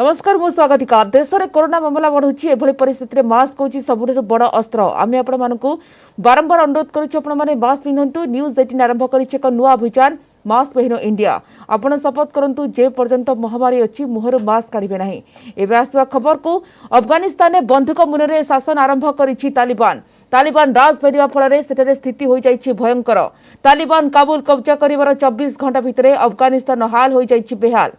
नमस्कार मु स्वागतिका देश में कोरोना मामला बढ़ुची एभली परिस्थिति में मास्क होची सबुठु बड़ अस्त्र आम आपण मानकु बारंबार अनुरोध करूछु आपण माने मास्क पिंधंतु न्यूज 18 आरंभ करिछि एक नुआ अभियान मास्क पहिनो इंडिया आपण शपथ करंतु जे पर्यंत महामारी अछि मुहर मास्क काढिबे नाही एबे आसवा खबर को अफगानिस्तान में बंधुक मुनरे शासन आरंभ करिछि तालिबान राज फेरिवा फल सेठारे स्थिति हो जाइछि भयंकर तालिबान काबुल कब्जा करिवार 24 घंटा भितरे अफगानिस्तान हाल हो जाइछि बेहाल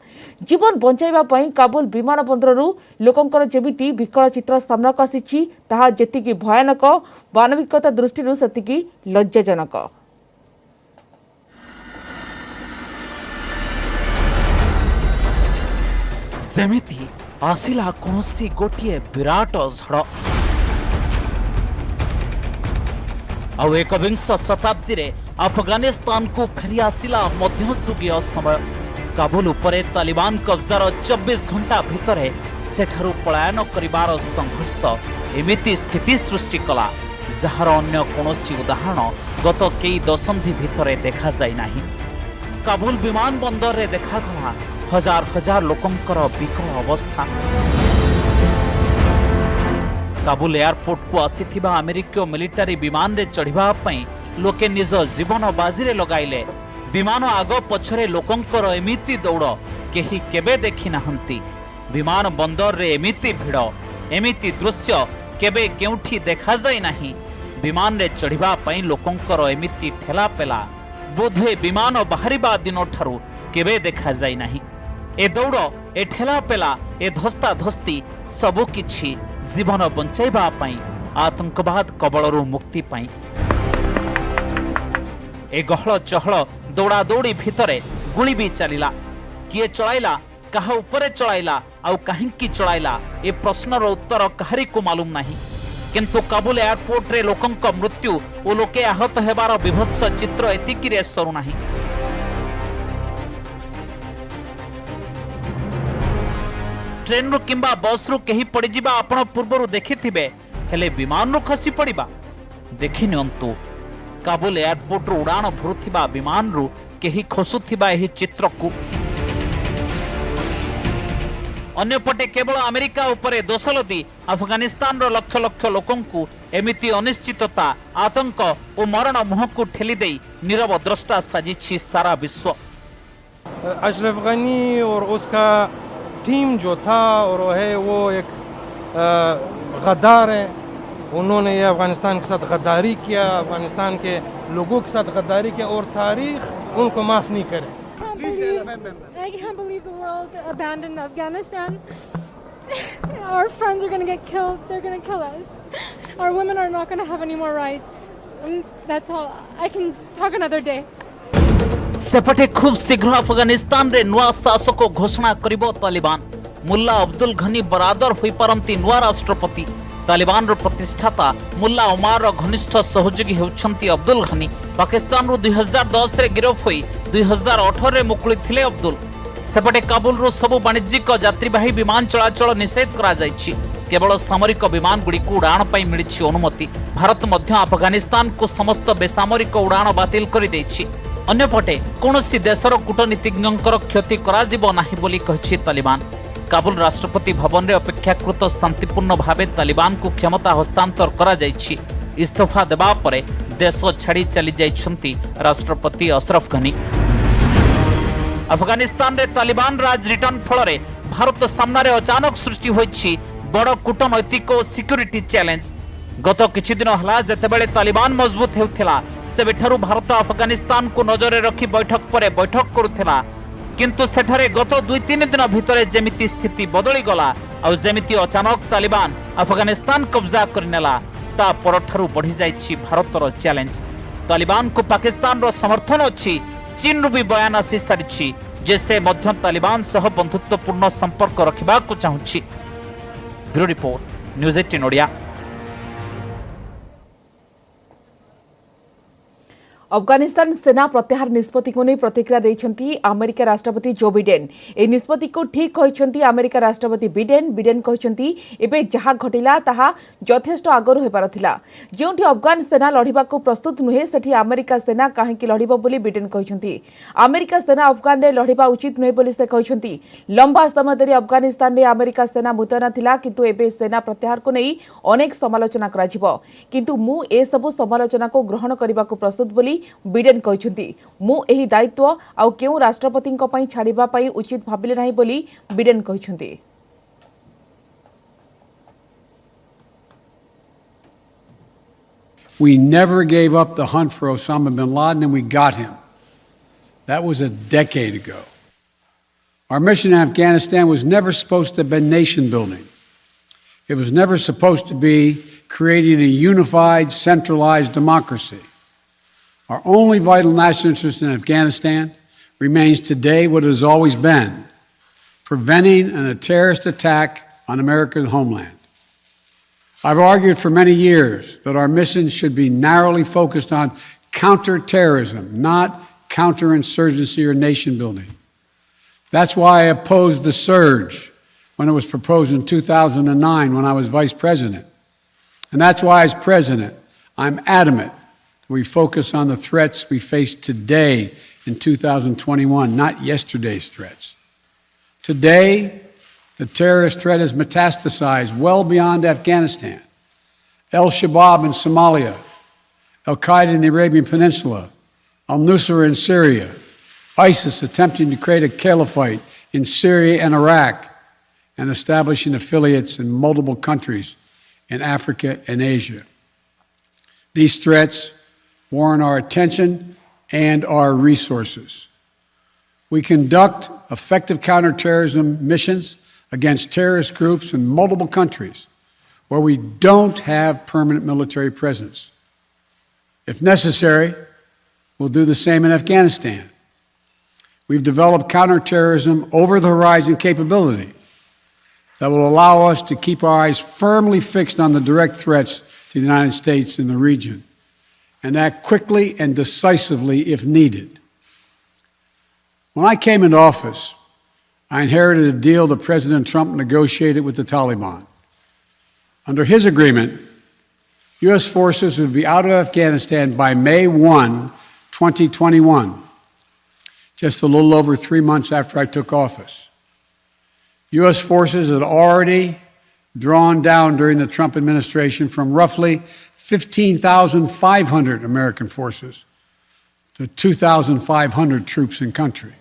जीवन बंचाइबा पई काबुल विमान बंदररू लोकंकर जेमिति विकल चित्र सामना को आसीछि ताहा जेतिकी भयानक मानविकता दृष्टिरू सेतिकी लज्जाजनक। सेमिति आसिला कोनोसी गोटिए विराट झड़ आउ एकविंश शताब्दी रे अफगानिस्तान को फेरी आसिला मध्ययुगीय समय काबुल उपरे तालिबान कब्जार 24 घंटा भितरे सेठारु पलायन करिवार संघर्ष एमिति स्थिति सृष्टि कला जार अन्य कोनोसी उदाहरण गत कई दशंधि भितरे देखा जाय नाही। काबुल विमान बंदर रे देखागला हजार हजार लोकंकर विकल अवस्था। काबुल एयरपोर्ट को आसीथिबा अमेरिकीय मिलिटारी विमान रे चढ़िबा पई लोके निज जीवन बाजी रे लगाइले। विमान आग पछरे लोकंकर एमिति दौड़ केही केबे देखि नाहंती। विमान बंदर रे एमिति भिड़ एमिति दृश्य केबे केउठी देखा जाय नाही। विमान रे चढ़िबा पई लोकंकर एमिति ठेला पेला बोधे विमान बाहरिबा दिन ठारू केबे देखा जाय नाही। ए दौड़ ए ठेला पेला ए धस्ता धस्ती सबु किछि जीवन बंचाइबा पई आतंकवाद कबलरू मुक्ति पई। ए गहळ चहळ दौड़ा दौड़ी भितरे गुली भी चलिला किए चलाइला कहा उपरे चलाइला आउ काहिंकी चलाइला ए प्रश्नर उत्तर काहारी को मालूम नाही। किंतु काबुल एयरपोर्ट रे लोकंक मृत्यु ओ लोके आहत हेबार विभत्स चित्र एतिकिरे सरू नाही। ट्रेन रु किंबा बस रु कहीं पड़ीजा आपण पूर्वर देखिथिबे हेले विमान रु खसी पड़िबा देखि नियंतु। काबुल एयरपोर्ट रु उड़ान भरुथिबा विमान रु कहीं खसुथिबा एही चित्र को। अन्यपटे केवल अमेरिका उपरे दोष लदी अफगानिस्तान रो लक्ष लक्ष लोकंकु एमिति अनिश्चितता आतंक और मरण मुह को ठेली देई नीरव द्रष्टा साजिछि सारा विश्व। अशरफ गनी और उसका टीम जो था और वो एक गद्दार है। उन्होंने ये अफगानिस्तान के साथ गद्दारी किया, अफगानिस्तान के लोगों के साथ गद्दारी किया और तारीख उनको माफ नहीं करे। I can't believe the world abandoned Afghanistan. Our friends are going to get killed. They're going to kill us. Our women are not going to have any more rights. And that's all. I can talk another day. सेपटे खूब शीघ्र अफगानिस्तान रे नुआ शासक घोषणा करिबो तालिबान। मुल्ला अब्दुल घनी बरादर होई पारंती नुआ राष्ट्रपति। तालिबान रो प्रतिष्ठाता मुल्ला उमार रो घनिष्ठ सहयोगी हेउछंती अब्दुल घनी। पाकिस्तान रो 2010 रे गिरफ होई 2018 रे मुकुली थिले अब्दुल। सेपटे काबुल रो सब वाणिज्यिक यात्रीवाही विमान चलाचल निषेध करा जायछि। केवल सामरिक विमान गुडी को उड़ान पई मिलिछि अनुमति। भारत मध्य अफगानिस्तान को समस्त बेसामरिक उड़ान बातिल करि दैछि। अन्यपटे कौनसी देशर कूटनीतिज्ञंकर क्षति कराजिबो नाही बोली कहिछि तालिबान। काबुल राष्ट्रपति भवन रे अपेक्षाकृत शांतिपूर्ण भावे तालिबान को क्षमता हस्तांतर करा जायछि। इस्तीफा देबा परे देश छाड़ी चली जाइछंती राष्ट्रपति अशरफ गनी। अफगानिस्तान रे तालिबान राज रिटर्न फल रे भारत सामने अचानक सृष्टि होइछि बड़ कूटनैतिक और सिक्योरिटी चैलेंज। गत किछि दिन हला जेतेबेले तालिबान मजबूत हेउथिला सेबेठारु भारत अफगानिस्तान को नजर रखी बैठक परे बैठक करुथिला। किंतु सेठारे गत 2-3 दिन भितरे जेमिति स्थिति बदली गला आ जेमिति अचानक तालिबान अफगानिस्तान कब्जा करनेला ता परठारु बढ़ी जाइछि भारतर चैलेंज। तालिबान को पाकिस्तान रो समर्थन अछि। चीन रु भी बयान आसी सारिछि जे से मध्य तालिबान सह बंधुत्वपूर्ण संपर्क रखिबा को चाहुछि। Bureau report news 18 Odia. Afghanistan सेना प्रत्याहार निष्पत्ति को नहीं प्रतिक्रिया देइछंती अमेरिका राष्ट्रपति जो बिडेन ए निष्पत्ति को ठीक कहिछंती अमेरिका राष्ट्रपति बिडेन कहिछंती एबे जहा घटिला ताहा यथेष्ट आगरु हेबार थिला जेउठी अफगान सेना लढिबा को प्रस्तुत नुहे सेठी अमेरिका सेना काहेकि लढिबो बोली बिडेन कहिछंती अमेरिका सेना अफगान रे लढिबा उचित नुहे बोली से कहिछंती लंबा समय धरि अफगानिस्तान रे अमेरिका सेना मुतयन थिला किंतु एबे सेना प्रत्याहार को नहीं अनेक समालोचना कराजिबो किंतु मु ए सब समालोचना को ग्रहण करबा को प्रस्तुत बोली बिडेन कहते मु एही दायित्व आउ केउ राष्ट्रपति छाड़िबा पई उचित भाबिले नाही बोली बिडेन कहते We never gave up the hunt for Osama bin Laden, and we got him. That was a decade ago. Our mission in Afghanistan was never supposed to have been nation building. It was never supposed to be creating a unified, centralized democracy. Our only vital national interest in Afghanistan remains today what it has always been, preventing a terrorist attack on America's homeland. I've argued for many years that our mission should be narrowly focused on counterterrorism, not counterinsurgency or nation building. That's why I opposed the surge when it was proposed in 2009 when I was vice president. And that's why, as president, I'm adamant we focus on the threats we face today in 2021, not yesterday's threats. Today, the terrorist threat has metastasized well beyond Afghanistan. Al-Shabaab in Somalia, Al-Qaeda in the Arabian Peninsula, al-Nusra in Syria, ISIS attempting to create a caliphate in Syria and Iraq, and establishing affiliates in multiple countries in Africa and Asia. These threats warrant our attention and our resources. We conduct effective counterterrorism missions against terrorist groups in multiple countries where we don't have permanent military presence. If necessary, we'll do the same in Afghanistan. We've developed counterterrorism over-the-horizon capability that will allow us to keep our eyes firmly fixed on the direct threats to the United States and the region, and act quickly and decisively if needed. When I came into office, I inherited a deal that President Trump negotiated with the Taliban. Under his agreement, U.S. forces would be out of Afghanistan by May 1, 2021, just a little over 3 months after I took office. U.S. forces had already drawn down during the Trump administration from roughly 15,500 American forces to 2,500 troops in country.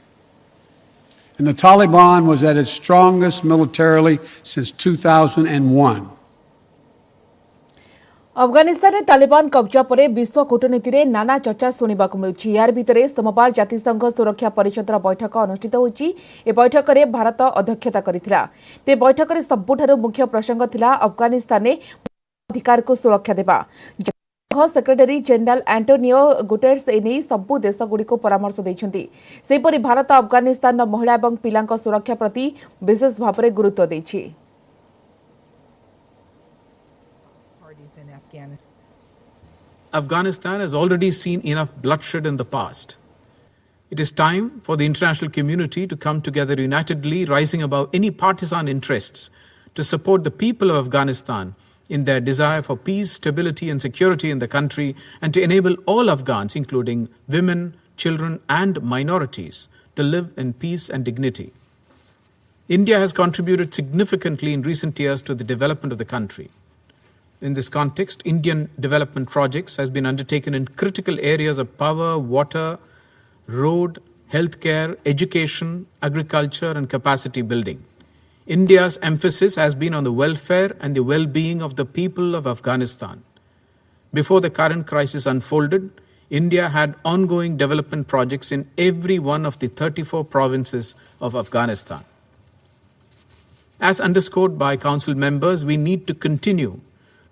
And the Taliban was at its strongest militarily since 2001. Afghanistan में तालिबान कब्जा पर विश्व कूटनीति में नाना चर्चा शुणा मिलूँ यार भितर सोमवार जातिसंघ सुरक्षा परिषद बैठक अनुष्ठित होती ए बैठक में भारत अध्यक्षता करथिला ते बैठक में सबुठारु मुख्य प्रसंग थिला अफगानिस्तान में अधिकार को सुरक्षा देबा सेक्रेटरी जनरल एंटोनियो गुटेरेस एने सबु देशगुड़ी को परामर्श देइछंती सेपरि भारत अफगानिस्तान महिला और पिलांक सुरक्षा प्रति विशेष भाव में गुरुत्व देछि Afghanistan has already seen enough bloodshed in the past. It is time for the international community to come together unitedly, rising above any partisan interests, to support the people of Afghanistan in their desire for peace, stability, and security in the country, and to enable all Afghans, including women, children, and minorities, to live in peace and dignity. India has contributed significantly in recent years to the development of the country. In this context, Indian development projects has been undertaken in critical areas of power, water, road, healthcare, education, agriculture, and capacity building. India's emphasis has been on the welfare and the well-being of the people of Afghanistan. Before the current crisis unfolded, India had ongoing development projects in every one of the 34 provinces of Afghanistan. As underscored by Council members, we need to continue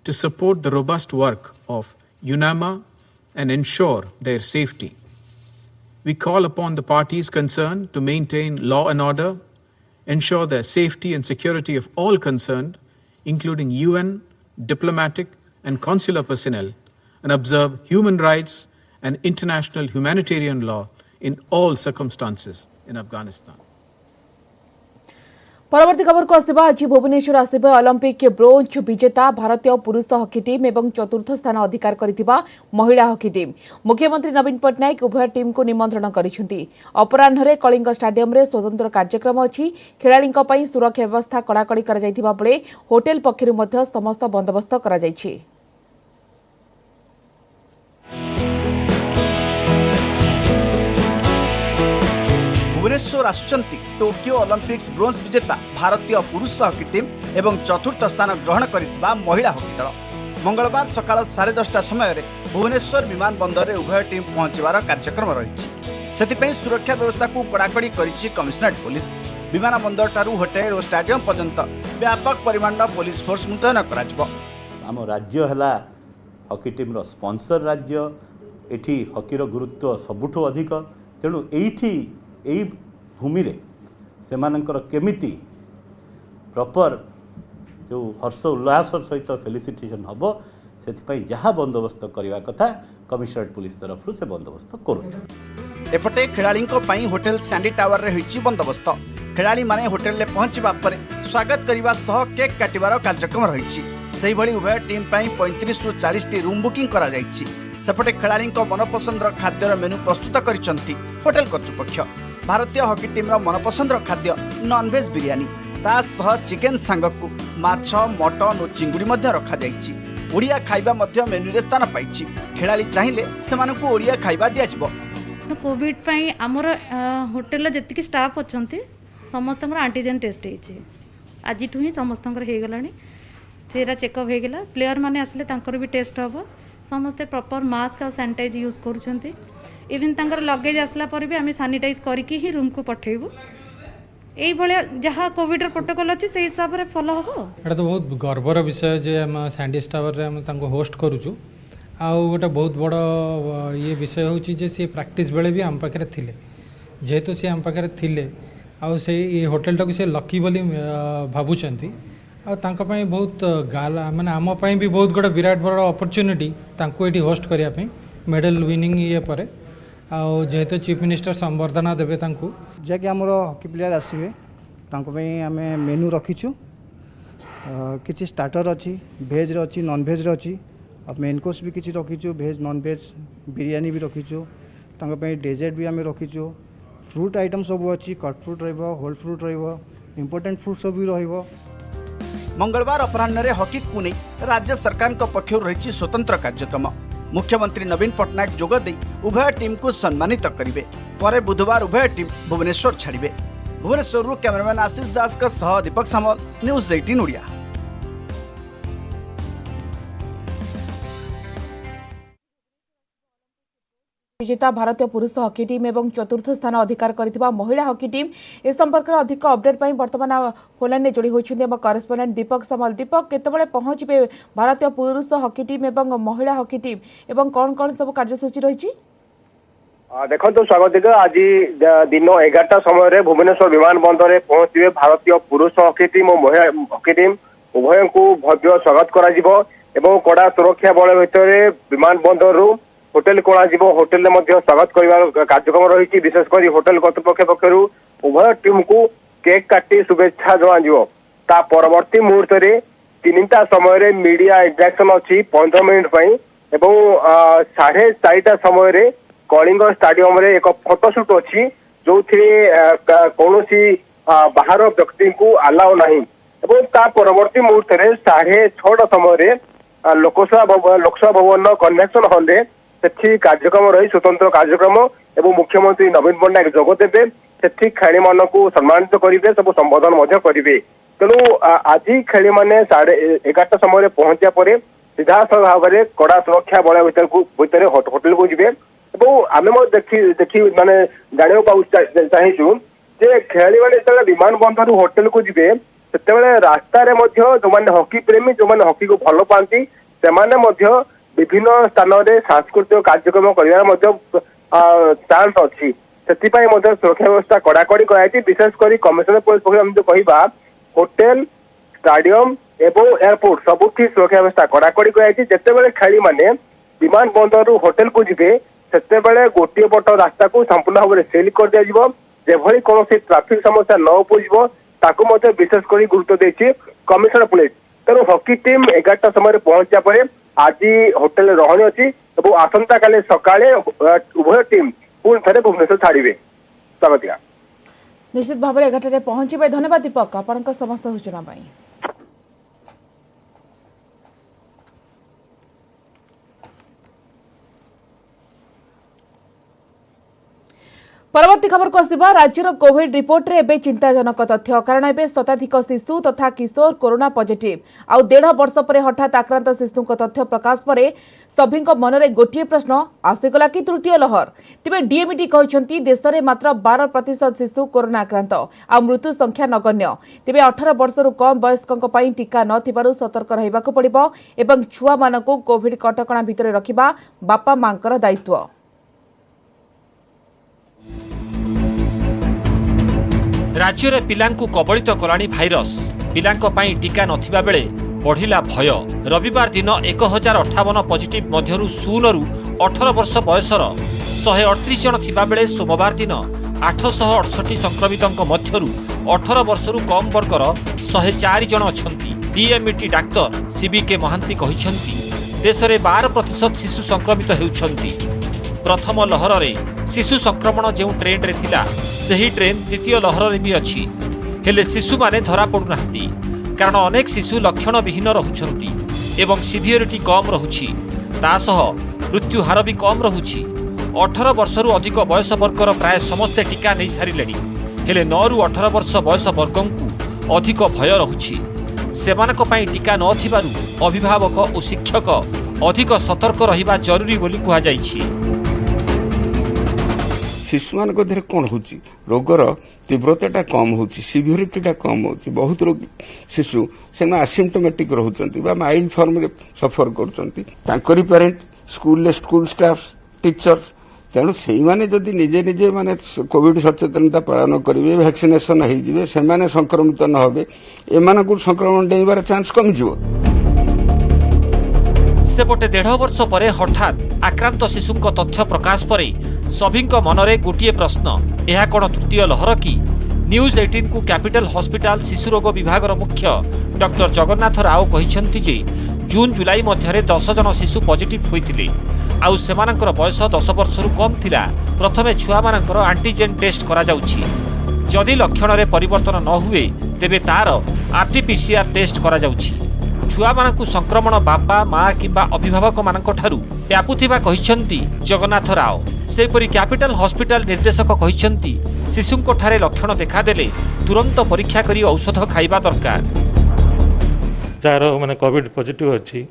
to support the robust work of UNAMA and ensure their safety. We call upon the parties concerned to maintain law and order, ensure the safety and security of all concerned, including UN, diplomatic, and consular personnel, and observe human rights and international humanitarian law in all circumstances in Afghanistan. परवर्ती खबर को आसवा आज Bhubaneswar आसवा Olympic bronze विजेता भारतीय पुरुष hockey team एवं चतुर्थ स्थान अधिकार करथिबा महिला हॉकी टीम मुख्यमंत्री नवीन पट्टनायक उभय टीम को निमंत्रण करिसेंती। अपराह्न कलिंग स्टाडियम रे स्वतंत्र कार्यक्रम अछि। खेलाड़ींक पई सुरक्षा व्यवस्था कड़ाकड़ी करा जायथिबा बेले होटेल पक्षरु मध्य समस्त बंदोबस्त करा जायछि। भुवनेश्वर आसुचंती टोकियो ओलंपिक्स ब्रोंज विजेता भारतीय पुरुष हॉकी टीम एवं चतुर्थ स्थान ग्रहण करिथिबा महिला हॉकी दल मंगलवार सकाळ 10:30 समय भुवनेश्वर विमान बंदर उभय टीम पहुंचवार कार्यक्रम रही। सेतिपई सुरक्षा व्यवस्था को कड़ाकड़ी करिछि कमिशनरेट पुलिस। विमान बंदर ठारू होटेल और स्टाडियम पर्यंत व्यापक परिमाण पुलिस फोर्स मुतयन कराजिबो। आम राज्य है हॉकी टीम रो स्पॉन्सर राज्य एठी हॉकीर गुरुत्व सबुठो अधिक तेणु एठी एई भूमि रे सेमानंकर केमिति प्रॉपर जो हर्ष उल्लास सहित फेलिसिटेशन हम से जहाँ बंदोबस्त करने कथा कमिशनरेट पुलिस तरफ से बंदोबस्त करुछु। एपटे खेलाड़ी होटेल सैंडी टावर रे होइछि बंदोबस्त। खेलाड़ी माने होटेल ले पहुंचबा पर स्वागत करने सह केक काटिबार कार्यक्रम रही। सेही भली उभय टीम 35 रु 40 टी रूम बुकिंग करा जायछि। सेपटे खेलाड़ी मनपसंद खाद्यर मेनू प्रस्तुत करिसंती होटेल कर्तृपक्ष। भारतीय हॉकी टीम मनपसंद खाद्य नॉनवेज बिरियानी ता सह चिकेन सांगकु माछ मटन और चिंगुड़ी मध्य रखा जायछि। ओडिया खाइबा मध्य मेनू रे स्थान पाइछि। खेलाड़ी चाहिए सेमानकु ओडिया खाइबा दिया जिवो। कोविड पई हमर होटेल जतिक स्टाफ अछंती समस्त एंटीजन टेस्ट होइछि। आज ही समस्त हो गलानी चेहरा चेकअप हो गला। प्लेयर माने आसले तांकर भी टेस्ट हम समस्ते प्रॉपर मास्क और सैनिटाइज यूज करुछंती। इवन तांकर लगेज आसला पर भी आम सानिटाइज करके ही रूम को पठेबू। यही भाया जहाँ कोविड प्रोटोकॉल अच्छी से हिसाब से फॉलो हम। एटा तो बहुत गर्वर विषय जे आम सैंडीज टावर रे हम तांको होस्ट करूछु। आउ गोटे बहुत बड़ ये विषय होची जे सी प्रैक्टिस बेले भी आम पाखे थिले जेहेतु सी आम पाखे थिले आउ से ये होटेल टाको से लकी बोली भाबुचंती। आ तांको पई बहुत गाला माने आम पई भी बहुत गोटे विराट बड़ अपॉर्चुनिटी तांको एटी होस्ट करिया पई मेडल विनिंग ये परे आउ जेहेतु चीफ मिनिस्टर संबर्धना देवे तांको जैक आमर हॉकी प्लेयर आसवे तांको पई आमे मेनू रखीछु। किछि स्टार्टर अच्छी भेज रे अच्छी नॉन भेज रे अच्छी अब मेन कोर्स भी किसी रखीचु भेज नॉन भेज बिरियानी भी रखीचु। तांको पई डेजर्ट भी आमे रखीचु। फ्रूट आइटम सब अच्छी कट फ्रूट रहिबो होल फ्रूट रहिबो इंपोर्टेंट फ्रूट सब भी रहिबो। मंगलवार अपराह्न रे हॉकी को नहीं राज्य सरकार पक्षर रही स्वतंत्र कार्यक्रम। मुख्यमंत्री नवीन पट्टनायक जोग दे उभय टीम को सम्मानित करेंगे। पर बुधवार उभय टीम भुवनेश्वर छाड़े। भुवनेश्वर कैमरामैन आशीष दास का सह दीपक सामल न्यूज 18 ओडिया। विजेता भारतीय पुरुष हॉकी टीम एवं चतुर्थ स्थान अधिकार करथिबा महिला हॉकी टीम ए संपर्क अधिक अपडेट पई वर्तमान फोन ने जोड़ी होइछन्ते हम करेस्पोंडेंट दीपक सामल। दीपक केतबेले पहुंचबे भारतीय पुरुष हॉकी टीम एवं महिला हॉकी टीम एवं कौन कौन सब कार्यसूची रहिछि? देखो स्वागत आज दिन 11टा समय भुवनेश्वर विमान बंदर में पहुंचे भारतीय पुरुष हॉकी टीम और महिला हॉकी टीम उभय को भव्य स्वागत करा कड़ा सुरक्षा बल भितर विमान बंदर होटेल कोणा होटेल स्वागत कर कार्यक्रम रही। विशेषकर होटेल कर्तृपक्ष पक्षर उभय टीम को केक काटी शुभेच्छा जणा परवर्ती मुहूर्त में 3टा समय मीडिया इंटरेक्शन अच्छी 15 मिनिट 4:30 समय कलिंग स्टाडियम रे एक फोटोशूट अच्छी जो कौन बाहर व्यक्ति को अलाउ नहीं। परवर्ती मुहूर्त में 6:30 समय लोकसभा भवन कन्वेंशन हॉल रे सेठी कार्यक्रम रही स्वतंत्र कार्यक्रम एवं मुख्यमंत्री नवीन पट्टनायक जोगदेवे सेठी खेली मान को सम्मानित करेंगे सब संबोधन करेंगे। तेणु आज खेली मैंने 11टा समय पहुंचा पर सीधा भाव में कड़ा सुरक्षा बल भितर होटेल को जी आम देखी माने जाना चाहूँ जे खेलाड़ी मैंने विमान बंदर होटेल को जी से रास्तार जो मैंने हॉकी प्रेमी जो मैंने हॉकी को भल पाती से विभिन्न स्थान में सांस्कृतिक कार्यक्रम कर चांस अच्छी से सुरक्षा व्यवस्था कड़ाकड़ी कराई। विशेषकर कमिशनर पुलिस पक्ष कह होटेल स्टाडियम एवं एयरपोर्ट सबुठी सुरक्षा व्यवस्था कड़ाकड़ी कराई। जितेबाला खेली मैंने विमान बंदर होटेल को जी ସେତେବେଳେ ଗୋଟିଏ ପଟ ରାସ୍ତାକୁ ସମ୍ପୂର୍ଣ୍ଣ ଭାବରେ ସିଲ୍ କରିଦିଆଯିବ, ଯେଭଳି କୌଣସି ଟ୍ରାଫିକ ସମସ୍ୟା ନ ଉପୁଜିବ ତାକୁ ମଧ୍ୟ ବିଶେଷ କରି ଗୁରୁତ୍ୱ ଦେଇଛି କମିଶନର ପୁଲିସ। ତେଣୁ ହକି ଟିମ୍ 11ଟା ସମୟରେ ପହଞ୍ଚିବା ପରେ ଆଜି ହୋଟେଲରେ ରହଣି ଅଛି ଏବଂ ଆସନ୍ତାକାଲି ସକାଳେ ଉଭୟ ଟିମ୍ ପୁଣି ଥରେ ଭୁବନେଶ୍ୱର ଛାଡ଼ିବେ। ସ୍ୱାଗତିକା निश्चित भाव में 11 पहुंचे। धन्यवाद दीपक आपण समस्त सूचना। परवर्ती खबर को आसवा राज्यर कोविड रिपोर्ट रे एबे चिंताजनक तथ्य कारण एबे शताधिक शिशु तथा किशोर कोरोना पॉजिटिव आउ 1.5 वर्ष पर हठात आक्रांत शिशु तथ्य प्रकाश पर सभी मनरे गोटे प्रश्न आसीगला कि तृतीय लहर। तेबे डीएमईटी कहते देश में मात्र 12% शिशु कोरोना आक्रांत आ मृत्यु संख्या नगण्य। तेबे 18 वर्ष कम वयस्कों टीका न सतर्क रहिबा पड़िबो एवं छुआ मानकु कोविड कटकणा भितर रखिबा बापा मांकर दायित्व। राज्य में पिलांकु कबलित कलानी भाइरस पिलांको पाई टीका नथिबा बेले बढ़िला भय। रविवार दिन 1058 पॉजिटिव मध्यरु 0 रु 18 वर्ष बयसर 138 जन थिबा बेले सोमवार दिन 868 संक्रमितों मध्यरु 18 वर्षरु कम वर्गर 104 जन अछंती। डीएमईटी डाक्टर सीबीके महांती कहिसंती देश में 12% शिशु संक्रमित हेउछंती। प्रथम लहर रे शिशु संक्रमण जो ट्रेंड रे थिला सही ट्रेंड द्वितीय लहर रे भी अच्छी हेले शिशु माने धरा पड़ू नाहंती कारण अनेक शिशु लक्षण विहीन रहुछंती एवं सिवियरिटी कम रहुछि तासह मृत्यु हार भी कम रहुछि। 18 वर्षरु अधिक बयस वर्गर प्राय समस्ते टीका नहीं सारिलेनी हेले 9 रु 18 वर्ष बयस वर्गंकु अधिक भय रहुछि। सेमानक पई टीका न थिबारु अभिभावक और शिक्षक अधिक सतर्क रहिबा जरूरी बोली कुहा जाइछि। शिशु मान कौन हो रोगर तीव्रता कम हो सिवियरिटी कम हो बहुत रोगी शिशु से आसिम्टोमेटिक रोचंती माइल्ड फॉर्म रे सफर कर पेरेंट स्कूल स्टाफ टीचर्स तेणु से माने जदि निजे निजे माने कोविड सचेतनता पालन करेंगे वैक्सीनेशन हो संक्रमित न होबे एमान संक्रमण डेइबार चांस कम जिवो। सेपटे 1.5 वर्ष पर हठात आक्रांत शिशु तथ्य प्रकाश पर सभी मनरे गोटे प्रश्न यह कौन तृतीय लहर कि। न्यूज 18 को कैपिटल हॉस्पिटल शिशु रोग विभाग मुख्य डॉक्टर जगन्नाथ राव कहिसंती जे जून जुलाई मध्य 10 जन शिशु पॉजिटिव होइतिले आउ सेमानकर बयस 10 वर्षरु कम थिला। प्रथमे छुआ मानकर एंटीजेन टेस्ट करा जाउछि जदि लक्षण रे परिवर्तन न हुए तेबे तार आरटीपीसीआर टेस्ट करा जाउछि। छुआ मानकु संक्रमण बापा माँ किंबा अभिभावक मानक ठारू व्यापुथिबा कहिसंती जगन्नाथ राव। सेपरि कैपिटल हॉस्पिटल निर्देशक कहिसंती शिशुंको ठारे लक्षण देखा देले तुरंत परीक्षा करी औषध खाइबा दरकार। जार माने कोविड पॉजिटिव अछि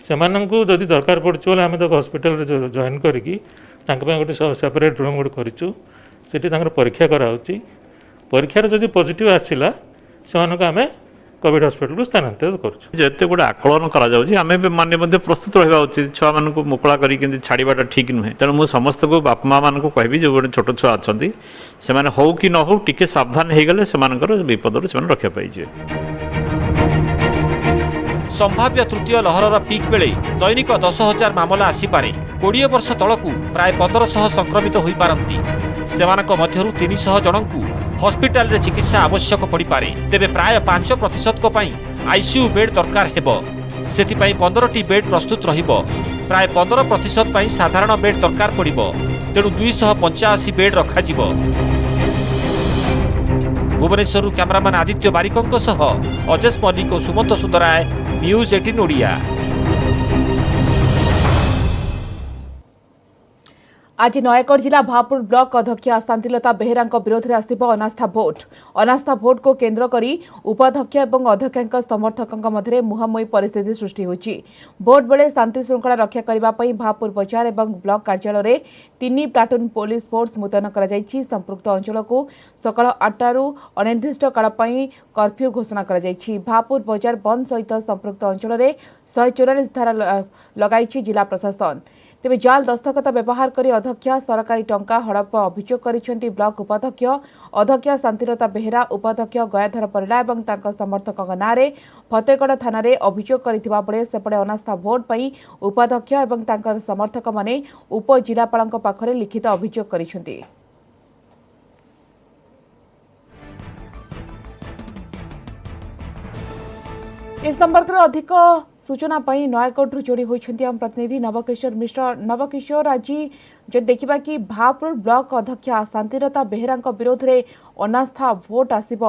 सेमानंकु जदि दरकार पड़छि बोले आमे तो हॉस्पिटल रे जॉइन करिकि तांक पे गोटे सेपरेट रूम गोटे करिछु सेठी तांकर परीक्षा करा होछि। परीक्षा रे जदि पॉजिटिव आसिला सेमानंकु आमे कोविड हॉस्पिटल को स्थानांतरित करूँ। जिते गुड़े आकलन करें मानने प्रस्तुत रहा उचित छुआ मान मुकला कर छाड़ा ठीक नुहे। तेणु मुझे समस्त को बापा माँ मान कहबी जो गोटे छोट छुआ अच्छा से हो कि न हो टिके सावधान हो गले से विपद से रक्षा पाइजे। संभाव्य तृतीय लहर पीक बेले दैनिक 10,000 मामला आसीपारे। 20 वर्ष तलकू प्राय 1500 संक्रमित हो पारती। सेमानक मध्यरु 300 जनकू हॉस्पिटल रे चिकित्सा आवश्यक पड़ी पारे। तेबे प्राय 5% को पाई आईसीयू बेड दरकार हेबो। सेथिपाई 15टी बेड प्रस्तुत रहिबो। प्राय 15% पाई साधारण बेड दरकार पड़िबो। तेणु 285 बेड रखा जिवो। भुवनेश्वर कैमरामैन आदित्य बारिकों सह अजेश मल्लिक और सुमंत सुंदराय, न्यूज 18 ओडिया। आज नयागढ़ जिला भापुर ब्लॉक अध्यक्ष शांतिलता बेहेरा विरोध में आसथिबो अनास्था भोट। अनास्था भोट को केन्द्र करी उपाध्यक्ष और अध्यक्ष समर्थकों मध्य मुहांमुही परिस्थिति सृष्टि होछि। भोट बेले शांति श्रृंखला रक्षा करने भापुर बजार और ब्लॉक कार्यालय में 3 प्लाटून पुलिस फोर्स मुतयन कर संपृक्त अंचल को सकाल 8 रु अनिर्दिष्ट काल कर्फ्यू घोषणा कर भापुर बजार बंद सहित संपृक्त अंचल में 144 धारा लगाई जिला प्रशासन। तेबे जाल दस्तखत व्यवहार करी अध्यक्ष सरकारी टंका हड़प अभियोग करिसेंती ब्लॉक उपाध्यक्ष अध्यक्ष शांतिलता बेहेरा उपाध्यक्ष गयाधर परिड़ा एवं तांका समर्थकଙ୍କ नारे फतेगड़ थाना रे अभियोग करिथिबा बेले सेपटे अनास्था भोट पई उपाध्यक्ष एवं तांका समर्थक माने उप जिलापालଙ୍କ पाखरे लिखित अभियोग करिसेंती। इस संपर्क में अधिक सूचना पाई नयागढ़ जोड़ी होती आम प्रतिनिधि नवकिशोर मिश्र। नवकिशोर, आज जो देखा कि भापुर ब्लॉक अध्यक्ष शांतिलता बेहेरा विरोध में अनास्था भोट आसब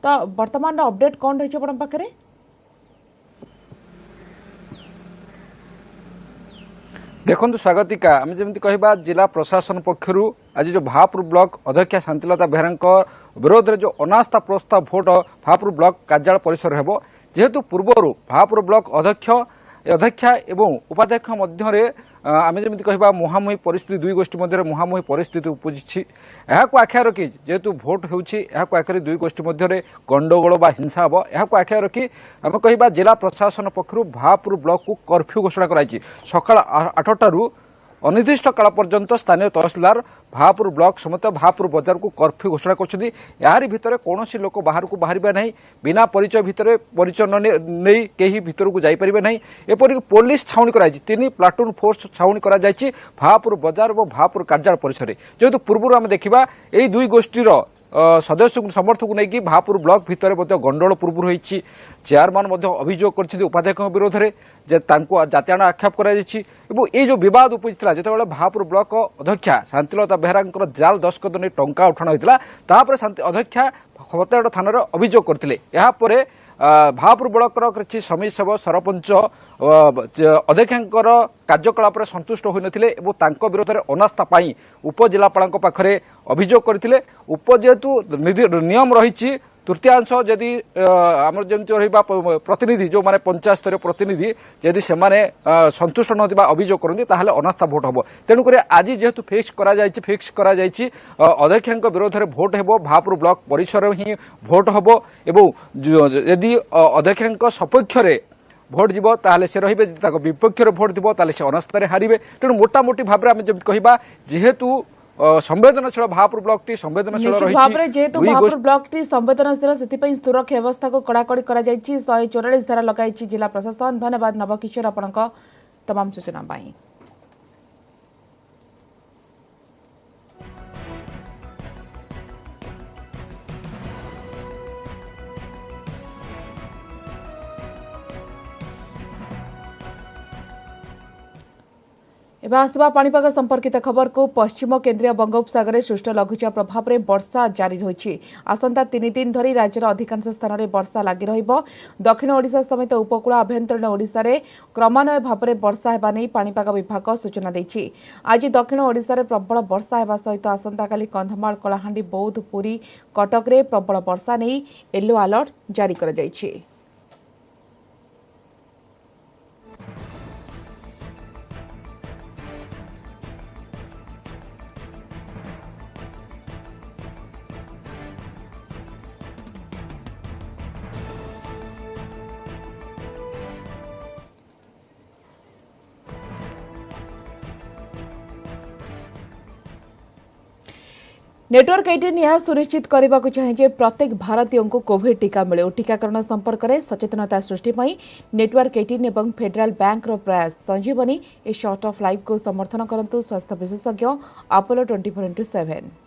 तो वर्तमान अपडेट कौन रही आप पाखे? देखु स्वागतिका आम जमी कह जिला प्रशासन पक्षर आज जो भापुर ब्लॉक अध्यक्ष शांतिलता बेहेरा विरोध में जो अनास्था प्रस्ताव भोट भापुर ब्लॉक कार्यालय परिसर हो जेहेतु पूर्वर भापुर ब्लॉक अध्यक्ष एवं उपाध्यक्ष मध्य आम जमी कह मुहांमुही परिस्थिति दुई गोष्ठी मध्य मुहांमुही परिस्थिति उपजी आखिया रखी जेहेतु भोट होकर दुई गोष्ठी मध्य गंडगोल बा हिंसा हम यहाँ आखिया रखी आम कह जिला प्रशासन पक्षर भापुर ब्लॉक को कर्फ्यू घोषणा कराई सकाल 8टारू अनिर्दिष्ट काल पर्यंत स्थानीय तहसीलदार भापुर ब्लॉक समेत भापुर बजार को कर्फ्यू घोषणा कर भितर कौन लोक बाहर को बाहर ना बिना परिचय भितर परिचय नहीं कहीं भीतर को जापर ना एपरिक पुलिस छाउनी कर 3 प्लाटून फोर्स छाउनी कर भापुर बजार और भापुर कार्यालय परिसर जेहेतु पूर्व आम देखा यही दुई गोष्ठीर सदस्य समर्थक नहीं भापुर ब्लॉक भितर गंडोल पूर्व होती चेयरमैन अभियोग कर उपाध्यक्ष विरोध में जातिआण आक्षेप कर बद उपजिता जो भापुर ब्लॉक अध्यक्ष शांतिलता बेहेरा जाल दस्तखत नहीं टंका उठाण होता अध्यक्ष फतेगड़ थाना अभियोग करते भापुर ब्लॉक किसी समिति सेवक सरपंच अध्यक्ष कार्यकलाप संतुष्ट होते विरोध में अनास्था पाई उपजिलापाल पाखे अभियोग करते जेहेतु नियम रही तृतीयांश जदि आम जमी प्रतिनिधि जो माने पंचायत स्तर प्रतिनिधि जदि से संतुष्ट न अभियोग करते अनास्था भोट हम तेणुक आज जेहेतु फिक्स करा अध्यक्ष विरोध में भोट हो भापुर ब्लॉक परिसर ही भोट हम एवं यदि अध्यक्ष सपक्ष भोट जीव ताले से रहिबे विपक्ष भोट जीव ताले से अनास्था हारिबे तेणु मोटामोटी भाव में आम जमी कह जेहेतु संवेदनशील भापुर ब्लॉक टी संवेदनशील जेहेतु भापुर ब्लॉक टी संवेदनशील से सुरक्षा व्यवस्था को कड़ाकड़ी कर 144 धारा लगाई जिला प्रशासन। धन्यवाद नवकिशोर आपण तमाम सूचना पाई। एवं आसवा पाणीपाग संपर्कित खबर को पश्चिम केन्द्रीय बंगोपसागर सृष्ट लघुचाप प्रभाव में वर्षा जारी रही आसंता 3 दिन धरी राज्यर अधिकांश स्थान में वर्षा लगी रहिबो। दक्षिण ओडिशा समेत उपकूल आभ्यंतरीण ओडिशा रे क्रमान्वय भाव में वर्षा हेबा नै पाणीपाग विभाग सूचना दैछि। आज दक्षिण ओडिशा रे प्रबल वर्षा हेबा सहित आसंता काली कंधमाल कलाहांडी बौद्ध पुरी कटक रे प्रबल वर्षा नै येलो अलर्ट जारी कर ଯାଇଛି। नेटवर्क 18 यह सुनिश्चित करने को चाहे प्रत्येक भारतीय को कोविड टीका मिले। टीकाकरण संपर्क में सचेतनता सृष्टि नेटवर्क 18 एवं फेडरल बैंक प्रयास संजीवनी ए शॉर्ट ऑफ लाइफ को समर्थन करंतु स्वास्थ्य विशेषज्ञ अपोलो 24x7।